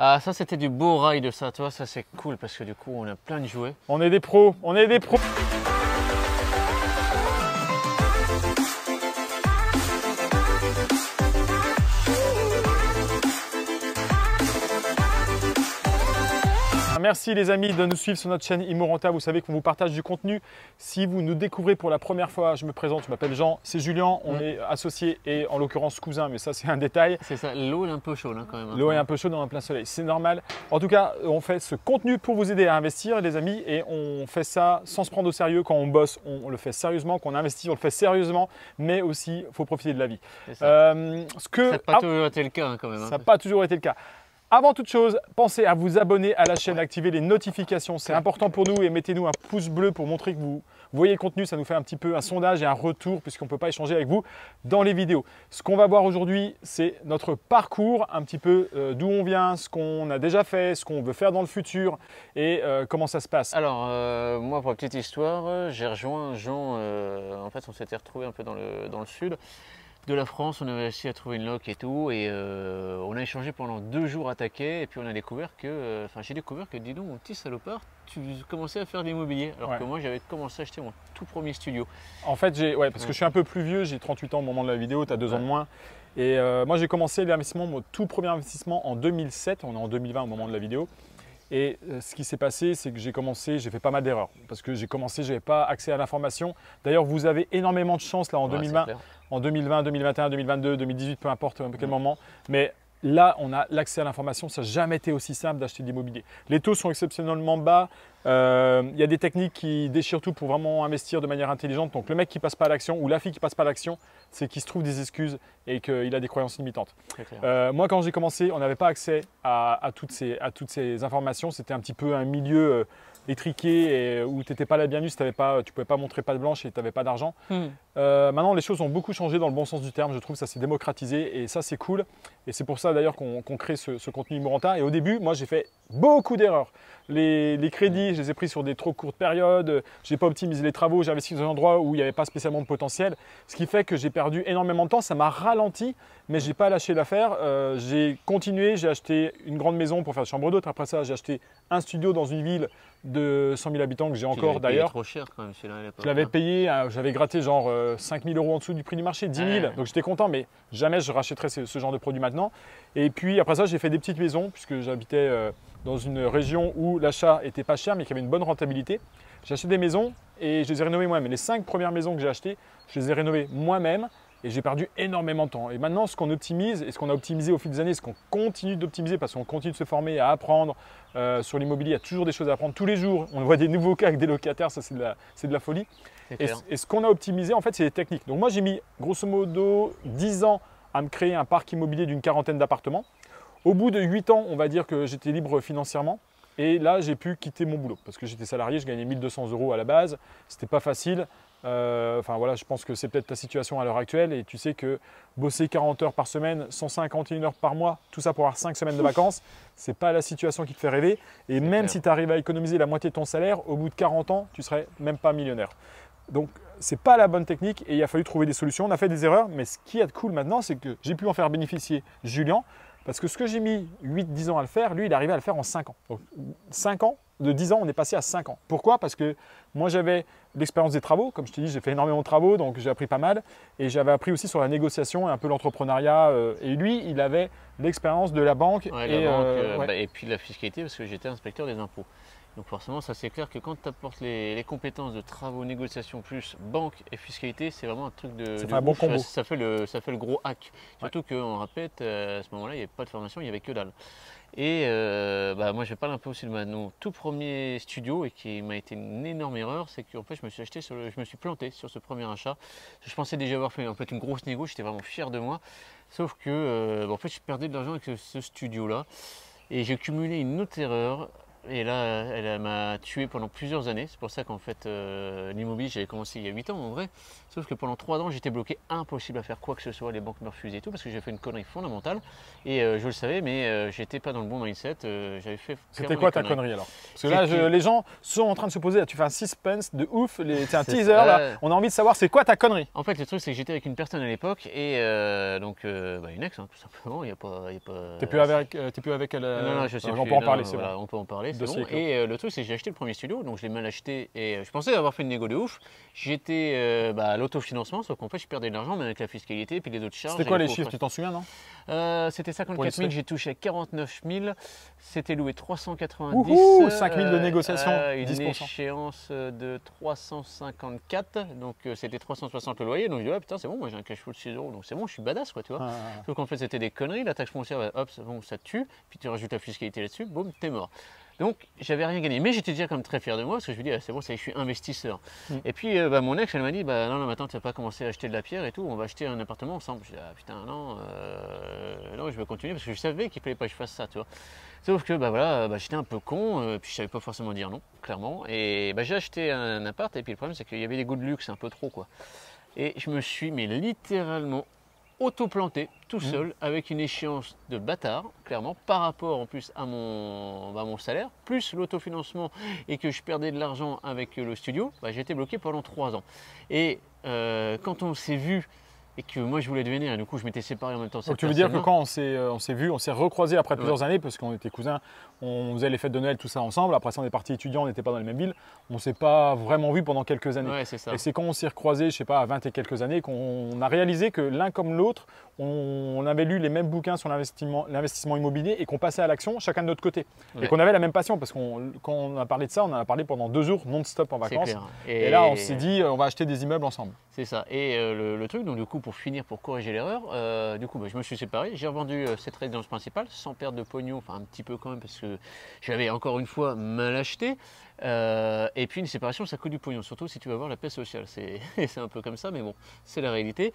Ah, ça c'était du beau rail de ça, tu vois, ça c'est cool parce que du coup on a plein de jouets. On est des pros, on est des pros. Merci les amis de nous suivre sur notre chaîne Immo-Renta. Vous savez qu'on vous partage du contenu. Si vous nous découvrez pour la première fois, je me présente, je m'appelle Jean, c'est Julien, on est associés et en l'occurrence cousins, mais ça c'est un détail. C'est ça, l'eau est un peu chaude hein, quand même. L'eau est un peu chaude dans un plein soleil, c'est normal. En tout cas, on fait ce contenu pour vous aider à investir les amis et on fait ça sans se prendre au sérieux. Quand on bosse, on le fait sérieusement. Quand on investit, on le fait sérieusement, mais aussi il faut profiter de la vie. Ça n'a pas toujours été le cas hein, quand même. Ça n'a pas toujours été le cas. Avant toute chose, pensez à vous abonner à la chaîne, activer les notifications, c'est important pour nous et mettez-nous un pouce bleu pour montrer que vous voyez le contenu, ça nous fait un petit peu un sondage et un retour puisqu'on ne peut pas échanger avec vous dans les vidéos. Ce qu'on va voir aujourd'hui, c'est notre parcours, un petit peu d'où on vient, ce qu'on a déjà fait, ce qu'on veut faire dans le futur et comment ça se passe. Alors moi pour la petite histoire, j'ai rejoint Jean, en fait on s'était retrouvé un peu dans le sud de la France, on avait réussi à trouver une loc et tout, et on a échangé pendant 2 jours à taquet, et puis on a découvert que, j'ai découvert que, dis donc mon petit salopard, tu commençais à faire de l'immobilier, alors que moi j'avais commencé à acheter mon tout premier studio. En fait, parce que je suis un peu plus vieux, j'ai 38 ans au moment de la vidéo, tu as 2 ans de moins, et moi j'ai commencé l'investissement, mon tout premier investissement en 2007, on est en 2020 au moment de la vidéo. Et ce qui s'est passé, c'est que j'ai fait pas mal d'erreurs parce que j'ai commencé, je n'avais pas accès à l'information. D'ailleurs, vous avez énormément de chance là en 2020, 2021, 2022, 2018, peu importe à quel moment. Mais là, on a l'accès à l'information. Ça n'a jamais été aussi simple d'acheter de l'immobilier. Les taux sont exceptionnellement bas. Il y a des techniques qui déchirent tout pour vraiment investir de manière intelligente. Donc le mec qui ne passe pas à l'action ou la fille qui ne passe pas à l'action, c'est qu'il se trouve des excuses et qu'il a des croyances limitantes. Moi, quand j'ai commencé, on n'avait pas accès à toutes ces informations. C'était un petit peu un milieu étriqué et où tu n'étais pas la bienvenue si tu ne pouvais pas montrer patte blanche et tu n'avais pas d'argent. Maintenant, les choses ont beaucoup changé dans le bon sens du terme. Je trouve que ça s'est démocratisé et ça, c'est cool. Et c'est pour ça d'ailleurs qu'on crée ce contenu Immo-Renta. Et au début, moi, j'ai fait beaucoup d'erreurs. Les crédits, je les ai pris sur des trop courtes périodes. Je n'ai pas optimisé les travaux. J'ai investi dans un endroit où il n'y avait pas spécialement de potentiel. Ce qui fait que j'ai perdu énormément de temps. Ça m'a ralenti, mais je n'ai pas lâché l'affaire. J'ai continué. J'ai acheté une grande maison pour faire chambre d'hôte. Après ça, j'ai acheté un studio dans une ville de 100 000 habitants que j'ai encore d'ailleurs. Trop cher quand même celui-là à l'époque. Je l'avais payé, j'avais gratté genre 5 000 € en dessous du prix du marché, 10 000. Donc j'étais content, mais jamais je rachèterais ce genre de produit maintenant. Et puis après ça, j'ai fait des petites maisons puisque j'habitais dans une région où l'achat était pas cher mais qui avait une bonne rentabilité. J'ai acheté des maisons et je les ai rénovées moi-même. Les 5 premières maisons que j'ai achetées, je les ai rénovées moi-même. Et j'ai perdu énormément de temps. Et maintenant, ce qu'on optimise et ce qu'on a optimisé au fil des années, ce qu'on continue d'optimiser parce qu'on continue de se former, à apprendre sur l'immobilier, il y a toujours des choses à apprendre tous les jours. On voit des nouveaux cas avec des locataires, ça c'est de la folie. Et ce qu'on a optimisé, en fait, c'est les techniques. Donc moi, j'ai mis grosso modo 10 ans à me créer un parc immobilier d'une 40aine d'appartements. Au bout de 8 ans, on va dire que j'étais libre financièrement. Et là, j'ai pu quitter mon boulot parce que j'étais salarié, je gagnais 1 200 € à la base. C'était pas facile. Enfin voilà, je pense que c'est peut-être ta situation à l'heure actuelle et tu sais que bosser 40 heures par semaine, 151 heures par mois, tout ça pour avoir 5 semaines de vacances, c'est pas la situation qui te fait rêver. Et même si tu arrives à économiser la moitié de ton salaire, au bout de 40 ans, tu serais même pas millionnaire. Donc c'est pas la bonne technique et il a fallu trouver des solutions. On a fait des erreurs, mais ce qui est cool maintenant, c'est que j'ai pu en faire bénéficier Julien. Parce que ce que j'ai mis 8-10 ans à le faire, lui, il est arrivé à le faire en 5 ans. Donc 5 ans, de 10 ans, on est passé à 5 ans. Pourquoi? Parce que moi, j'avais l'expérience des travaux. Comme je t'ai dit, j'ai fait énormément de travaux, donc j'ai appris pas mal. Et j'avais appris aussi sur la négociation et un peu l'entrepreneuriat. Et lui, il avait l'expérience de la banque. Et puis de la fiscalité, parce que j'étais inspecteur des impôts. Donc forcément, ça c'est clair que quand tu apportes les compétences de travaux, négociation plus banque et fiscalité, c'est vraiment un truc de un bon combo. Ça fait le gros hack. Surtout qu'on répète, à ce moment-là, il n'y avait pas de formation, il n'y avait que dalle. Et moi je vais parler un peu aussi de mon tout premier studio et qui m'a été une énorme erreur, c'est qu'en fait je me suis planté sur ce premier achat. Je pensais déjà avoir fait en fait une grosse négo, j'étais vraiment fier de moi. Sauf que en fait je perdais de l'argent avec ce studio là. Et j'ai cumulé une autre erreur. Et là, elle m'a tué pendant plusieurs années. C'est pour ça qu'en fait, l'immobilier, j'avais commencé il y a 8 ans en vrai. Sauf que pendant 3 ans, j'étais bloqué, impossible à faire quoi que ce soit. Les banques me refusaient et tout parce que j'ai fait une connerie fondamentale. Et je le savais, mais j'étais pas dans le bon mindset. J'avais fait. C'était quoi ta connerie alors? Parce que là, les gens sont en train de se poser. Là, tu fais un suspense de ouf. C'est un teaser là. On a envie de savoir c'est quoi ta connerie. En fait, le truc, c'est que j'étais avec une personne à l'époque et une ex, hein, tout simplement. Il y a pas. T'es plus avec elle. Non, je sais on plus. peut en parler, c'est voilà, bon. on peut en parler. Dossier Bon. Et le truc, c'est que j'ai acheté le premier studio, donc je l'ai mal acheté et je pensais avoir fait une négo de ouf. J'étais à l'autofinancement, sauf qu'en fait, je perdais de l'argent, mais avec la fiscalité et puis les autres charges. C'était quoi les chiffres? Tu t'en souviens, non? C'était 54 000, j'ai touché 49 000, c'était loué 390. Ouhou, 5 000 de négociation, une 10%. échéance de 354, donc c'était 360 le loyer. Donc je dis, putain, c'est bon, moi j'ai un cash flow de 6 euros, donc c'est bon, je suis badass, quoi, tu vois. Donc en fait, c'était des conneries, la taxe foncière, hop, bon, ça te tue, puis tu rajoutes la fiscalité là-dessus, boum, t'es mort. Donc j'avais rien gagné, mais j'étais déjà comme très fier de moi parce que je me dis c'est bon, ça y est, je suis investisseur. Et puis mon ex elle m'a dit non maintenant tu vas pas commencer à acheter de la pierre et tout, on va acheter un appartement ensemble. Je dis putain non, je vais continuer parce que je savais qu'il fallait pas que je fasse ça, tu vois. Sauf que j'étais un peu con, puis je savais pas forcément dire non, clairement. Et j'ai acheté un appart et puis le problème c'est qu'il y avait des goûts de luxe un peu trop quoi. Et je me suis mais littéralement auto-planté tout seul avec une échéance de bâtard, clairement, par rapport en plus à mon salaire, plus l'autofinancement et que je perdais de l'argent avec le studio, j'ai été bloqué pendant 3 ans. Et quand on s'est vu et que moi je voulais devenir, et du coup je m'étais séparé en même temps. Donc tu veux dire que quand on s'est vu, on s'est recroisé après plusieurs années, parce qu'on était cousins, on faisait les fêtes de Noël, tout ça ensemble, après ça on est partis étudiants, on n'était pas dans les mêmes villes, on ne s'est pas vraiment vu pendant quelques années. Ouais, c'est ça. Et c'est quand on s'est recroisé, je sais pas, à 20 et quelques années, qu'on a réalisé que l'un comme l'autre, on avait lu les mêmes bouquins sur l'investissement immobilier et qu'on passait à l'action chacun de notre côté. Ouais. Et qu'on avait la même passion, parce qu'on quand on a parlé de ça, on en a parlé pendant 2 jours non-stop en vacances. Clair. Et là on s'est dit, on va acheter des immeubles ensemble. C'est ça. Et le truc, donc du coup pour finir, pour corriger l'erreur, je me suis séparé, j'ai revendu cette résidence principale sans perdre de pognon, enfin un petit peu quand même parce que j'avais encore une fois mal acheté. Et puis une séparation ça coûte du pognon, surtout si tu vas voir la paix sociale, c'est un peu comme ça, mais bon, c'est la réalité.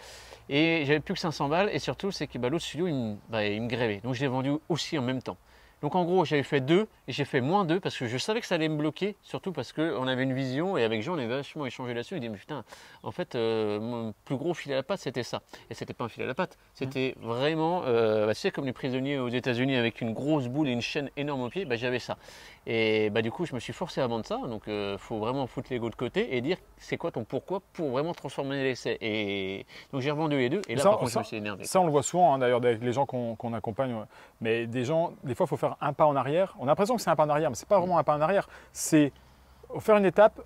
Et j'avais plus que 500 balles et surtout c'est que l'autre studio il me grevait, donc je l'ai vendu aussi en même temps. Donc en gros j'avais fait 2 et j'ai fait -2 parce que je savais que ça allait me bloquer, surtout parce qu'on avait une vision et avec Jean on avait vachement échangé là-dessus. Il dit mais putain, en fait mon plus gros fil à la patte c'était ça. Et c'était pas un fil à la patte, c'était vraiment, tu sais comme les prisonniers aux États-Unis avec une grosse boule et une chaîne énorme au pied, j'avais ça. Et du coup je me suis forcé à vendre ça, donc faut vraiment foutre l'ego de côté et dire c'est quoi ton pourquoi pour vraiment transformer l'essai. Et donc j'ai revendu les 2 et là par contre je me suis énervé. Ça on le voit souvent d'ailleurs avec les gens qu'on accompagne, mais des gens, des fois il faut faire un pas en arrière. On a l'impression que c'est un pas en arrière, mais ce n'est pas vraiment un pas en arrière. C'est faire une étape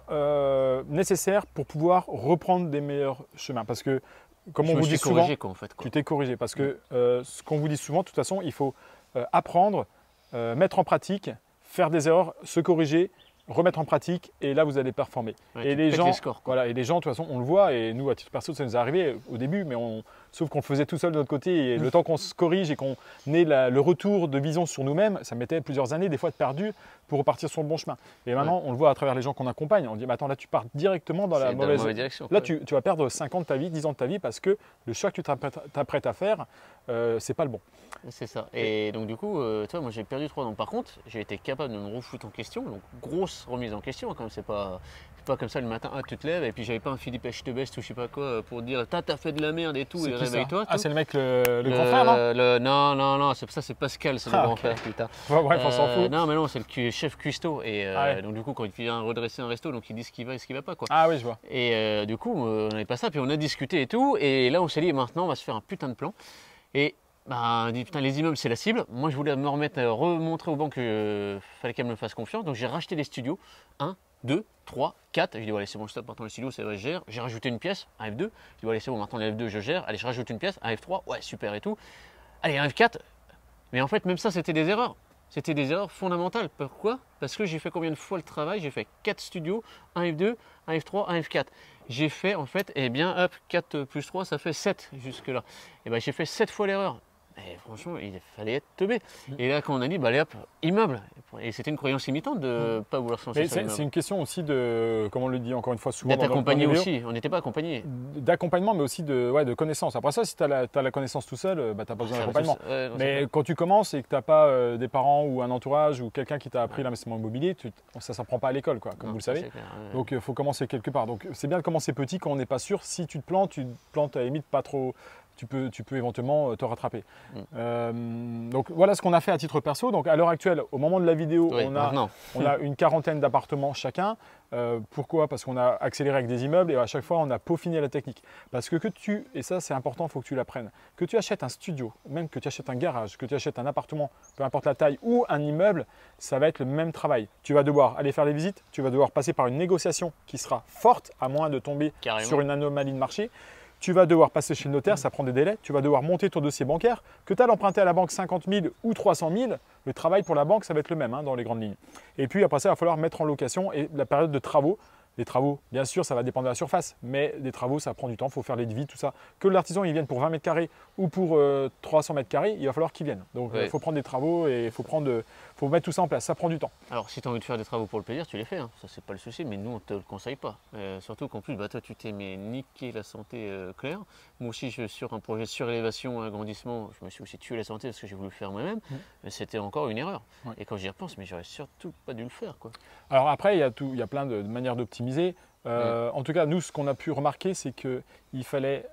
nécessaire pour pouvoir reprendre des meilleurs chemins. Parce que, comme on vous dit souvent, tu t'es corrigé. Parce que ce qu'on vous dit souvent, de toute façon, il faut apprendre, mettre en pratique, faire des erreurs, se corriger, remettre en pratique et là vous allez performer. Ouais, et les gens, et les gens de toute façon on le voit et nous à titre perso ça nous est arrivé au début, mais sauf qu'on le faisait tout seul de notre côté et le temps qu'on se corrige et qu'on ait le retour de vision sur nous-mêmes, ça mettait plusieurs années des fois de perdu pour repartir sur le bon chemin. Et maintenant on le voit à travers les gens qu'on accompagne, on dit mais attends là tu pars directement dans la mauvaise direction. Là tu vas perdre 5 ans de ta vie, 10 ans de ta vie parce que le choix que tu t'apprêtes à faire c'est pas le bon. C'est ça. Et donc du coup, tu vois, moi j'ai perdu 3 ans. Par contre, j'ai été capable de me refoutre en question. Donc grosse remise en question. Quand même, c'est pas comme ça le matin, tu te lèves et puis j'avais pas un Philippe Etchebest ou je sais pas quoi pour dire t'as fait de la merde et tout et réveille-toi. Ah c'est le mec le grand frère non Non, ça c'est Pascal, c'est le grand frère putain. Bref, on s'en fout. Non mais non, c'est le chef cuistot et donc du coup quand il vient redresser un resto, donc il dit ce qui va et ce qui va pas quoi. Ah oui je vois. Et du coup on n'avait pas ça puis on a discuté et tout et là on s'est dit maintenant on va se faire un putain de plan et on dit putain les immeubles c'est la cible. Moi je voulais me remontrer aux banques qu'il fallait qu'elles me fassent confiance. Donc j'ai racheté des studios. 1, 2, 3, 4. Je dis allez c'est bon je stop maintenant le studio, c'est vrai je gère. J'ai rajouté une pièce, un F2. Je dis allez c'est bon maintenant le F2 je gère. Allez je rajoute une pièce, un F3, ouais super et tout. Allez un F4. Mais en fait même ça c'était des erreurs. C'était des erreurs fondamentales. Pourquoi? Parce que j'ai fait combien de fois le travail? J'ai fait 4 studios, un F2, un F3, un F4. J'ai fait en fait, 4 plus 3 ça fait 7 jusque là. Et j'ai fait 7 fois l'erreur. Et franchement, il fallait être teubé. Et là, quand on a dit, bah, allez hop, immeuble. Et c'était une croyance limitante de ne pas vouloir se lancer Mais sur l'immeuble. c'est une question aussi de, comme on le dit encore une fois souvent D'être dans accompagné nos vidéos, aussi, on n'était pas accompagné. d'accompagnement, mais aussi de connaissance. Après ça, si tu as, la connaissance tout seul, bah, tu n'as pas besoin d'accompagnement. Ouais, non, Mais quand tu commences et que tu n'as pas des parents ou un entourage ou quelqu'un qui t'a appris l'investissement immobilier, ça ne s'apprend pas à l'école, comme non, vous le savez. clair, ouais. Donc il faut commencer quelque part. Donc c'est bien de commencer petit quand on n'est pas sûr. Si tu te plantes à la limite pas trop. Tu peux éventuellement te rattraper. Donc voilà ce qu'on a fait à titre perso. Donc à l'heure actuelle, au moment de la vidéo, Oui, on a une quarantaine d'appartements chacun. Pourquoi? Parce qu'on a accéléré avec des immeubles et à chaque fois on a peaufiné la technique. Parce que et ça c'est important, il faut que tu l'apprennes, que tu achètes un studio, même que tu achètes un garage, que tu achètes un appartement, peu importe la taille, ou un immeuble, ça va être le même travail. Tu vas devoir aller faire les visites, tu vas devoir passer par une négociation qui sera forte, à moins de tomber sur une anomalie de marché. Tu vas devoir passer chez le notaire, ça prend des délais. Tu vas devoir monter ton dossier bancaire. Que tu as l'emprunté à la banque 50 000 ou 300 000, le travail pour la banque, ça va être le même dans les grandes lignes. Et puis après ça, il va falloir mettre en location et la période de travaux. Les travaux, bien sûr, ça va dépendre de la surface, mais des travaux, ça prend du temps, il faut faire les devis, tout ça. Que l'artisan il vienne pour 20 mètres carrés ou pour 300 mètres carrés, il va falloir qu'il vienne. Donc il faut prendre des travaux et il faut mettre tout ça en place, ça prend du temps. Alors si tu as envie de faire des travaux pour le plaisir, tu les fais, ça c'est pas le souci, mais nous on ne te le conseille pas. Surtout qu'en plus, toi tu t'es niqué la santé claire. Moi aussi je suis sur un projet de surélévation, agrandissement, je me suis aussi tué la santé parce que j'ai voulu le faire moi-même, mais c'était encore une erreur. Ouais. Et quand j'y repense, mais j'aurais surtout pas dû le faire, quoi. Alors après, il y a plein de manières d'optimiser. En tout cas, nous, ce qu'on a pu remarquer, c'est qu'il fallait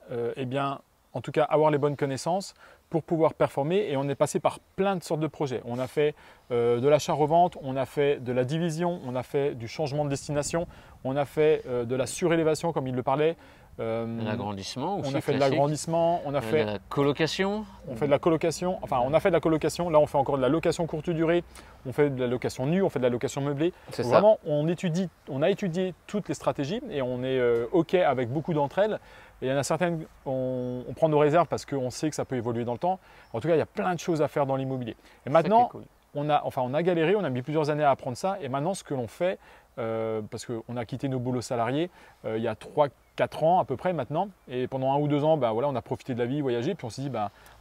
en tout cas, avoir les bonnes connaissances pour pouvoir performer. Et on est passé par plein de sortes de projets. On a fait de l'achat-revente, on a fait de la division, on a fait du changement de destination, on a fait de la surélévation, comme il le parlait. L'agrandissement aussi. On a fait de l'agrandissement, on a fait de la colocation. On fait de la colocation, enfin on a fait de la colocation, là on fait encore de la location courte durée, on fait de la location nue, on fait de la location meublée. Vraiment, on a étudié toutes les stratégies et on est OK avec beaucoup d'entre elles. Et il y en a certaines, on prend nos réserves parce qu'on sait que ça peut évoluer dans le temps. En tout cas, il y a plein de choses à faire dans l'immobilier. Et maintenant, on a galéré, on a mis plusieurs années à apprendre ça. Et maintenant, ce que l'on fait, parce qu'on a quitté nos boulots salariés il y a 3-4 ans à peu près maintenant. Et pendant 1 ou 2 ans, on a profité de la vie, voyagé. Puis on s'est dit,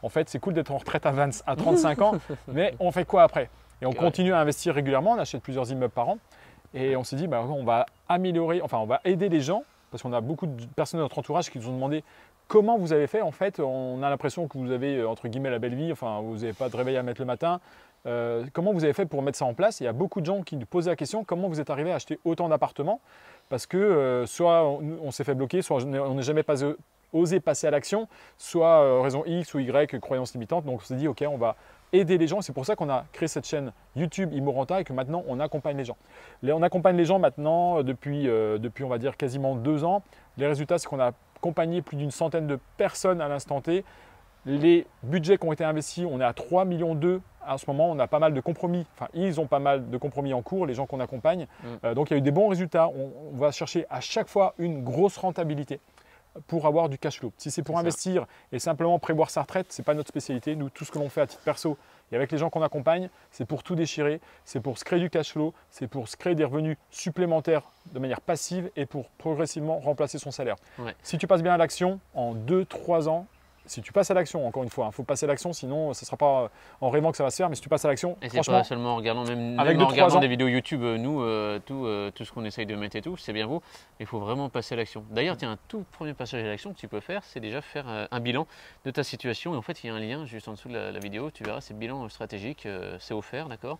en fait, c'est cool d'être en retraite à 35 ans, mais on fait quoi après? Et on continue à investir régulièrement, on achète plusieurs immeubles par an. Et on s'est dit, on va améliorer, on va aider les gens. Parce qu'on a beaucoup de personnes de notre entourage qui nous ont demandé comment vous avez fait. En fait, on a l'impression que vous avez, entre guillemets, la belle vie. Enfin, vous n'avez pas de réveil à mettre le matin. Comment vous avez fait pour mettre ça en place? Il y a beaucoup de gens qui nous posaient la question, comment vous êtes arrivé à acheter autant d'appartements? Parce que soit on s'est fait bloquer, soit on n'est jamais osé passer à l'action, soit raison X ou Y, croyance limitante. Donc on s'est dit, OK, on va aider les gens. C'est pour ça qu'on a créé cette chaîne YouTube Immorenta et que maintenant on accompagne les gens. On accompagne les gens maintenant depuis on va dire quasiment 2 ans. Les résultats, c'est qu'on a accompagné plus d'une centaine de personnes à l'instant T. Les budgets qui ont été investis, on est à 3,2 millions en ce moment. On a pas mal de compromis. Enfin, ils ont pas mal de compromis en cours, les gens qu'on accompagne. Donc il y a eu des bons résultats. On va chercher à chaque fois une grosse rentabilité pour avoir du cash flow. Si c'est pour investir et simplement prévoir sa retraite, ce n'est pas notre spécialité. Nous, tout ce que l'on fait à titre perso et avec les gens qu'on accompagne, c'est pour tout déchirer, c'est pour se créer du cash flow, c'est pour se créer des revenus supplémentaires de manière passive et pour progressivement remplacer son salaire. Ouais. Si tu passes bien à l'action, en 2-3 ans, si tu passes à l'action, encore une fois, il faut passer à l'action, sinon ce ne sera pas en rêvant que ça va se faire, mais si tu passes à l'action, et franchement… c'est pas seulement en regardant, même en regardant des vidéos YouTube, nous, tout ce qu'on essaye de mettre et tout, c'est bien beau, mais il faut vraiment passer à l'action. D'ailleurs, il y a un tout premier passage à l'action que tu peux faire, c'est déjà faire un bilan de ta situation. Et en fait, il y a un lien juste en dessous de la vidéo, tu verras, c'est le bilan stratégique, c'est offert, d'accord ?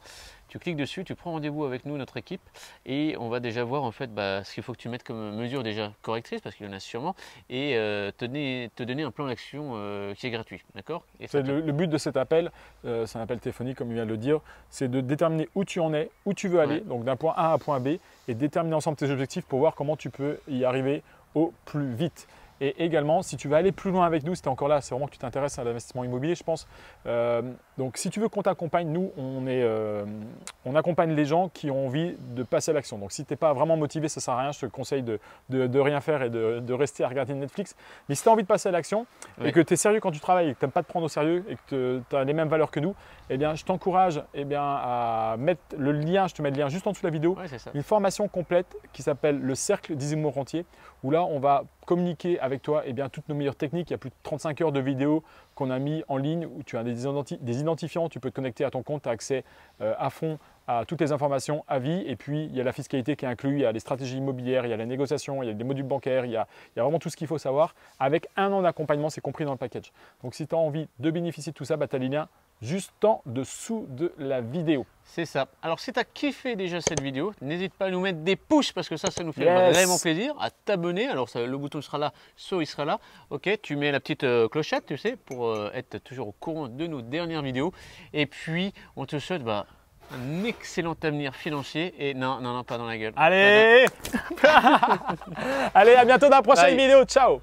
Tu cliques dessus, tu prends rendez-vous avec nous, notre équipe, et on va déjà voir en fait ce qu'il faut que tu mettes comme mesure déjà correctrice, parce qu'il y en a sûrement, et te donner un plan d'action qui est gratuit, d'accord ? Le but de cet appel, c'est un appel téléphonique comme il vient de le dire, c'est de déterminer où tu en es, où tu veux aller, donc d'un point A à un point B, et déterminer ensemble tes objectifs pour voir comment tu peux y arriver au plus vite. Et également, si tu veux aller plus loin avec nous, si tu es encore là, c'est vraiment que tu t'intéresses à l'investissement immobilier, je pense. Donc, si tu veux qu'on t'accompagne, nous, on accompagne les gens qui ont envie de passer à l'action. Donc, si tu n'es pas vraiment motivé, ça ne sert à rien. Je te conseille de rien faire et de rester à regarder Netflix. Mais si tu as envie de passer à l'action et que tu es sérieux quand tu travailles et que tu n'aimes pas te prendre au sérieux et que tu as les mêmes valeurs que nous, eh bien, je t'encourage à mettre le lien, je te mets le lien juste en dessous de la vidéo, une formation complète qui s'appelle le Cercle des Immo Rentiers, où là, on va communiquer avec toi toutes nos meilleures techniques. Il y a plus de 35 heures de vidéos qu'on a mis en ligne où tu as des identifiants, tu peux te connecter à ton compte, tu as accès à fond à toutes les informations à vie. Et puis, il y a la fiscalité qui est inclue, il y a les stratégies immobilières, il y a la négociation, il y a des modules bancaires, il y a vraiment tout ce qu'il faut savoir. Avec 1 an d'accompagnement, c'est compris dans le package. Donc, si tu as envie de bénéficier de tout ça, tu as les liens juste en dessous de la vidéo. C'est ça. Alors si tu as kiffé déjà cette vidéo, n'hésite pas à nous mettre des pouces parce que ça nous fait vraiment plaisir, à t'abonner. Alors le bouton sera là, il sera là. Ok, tu mets la petite clochette, tu sais, pour être toujours au courant de nos dernières vidéos. Et puis, on te souhaite un excellent avenir financier. Et non, pas dans la gueule. Allez Allez, à bientôt dans la prochaine vidéo. Ciao.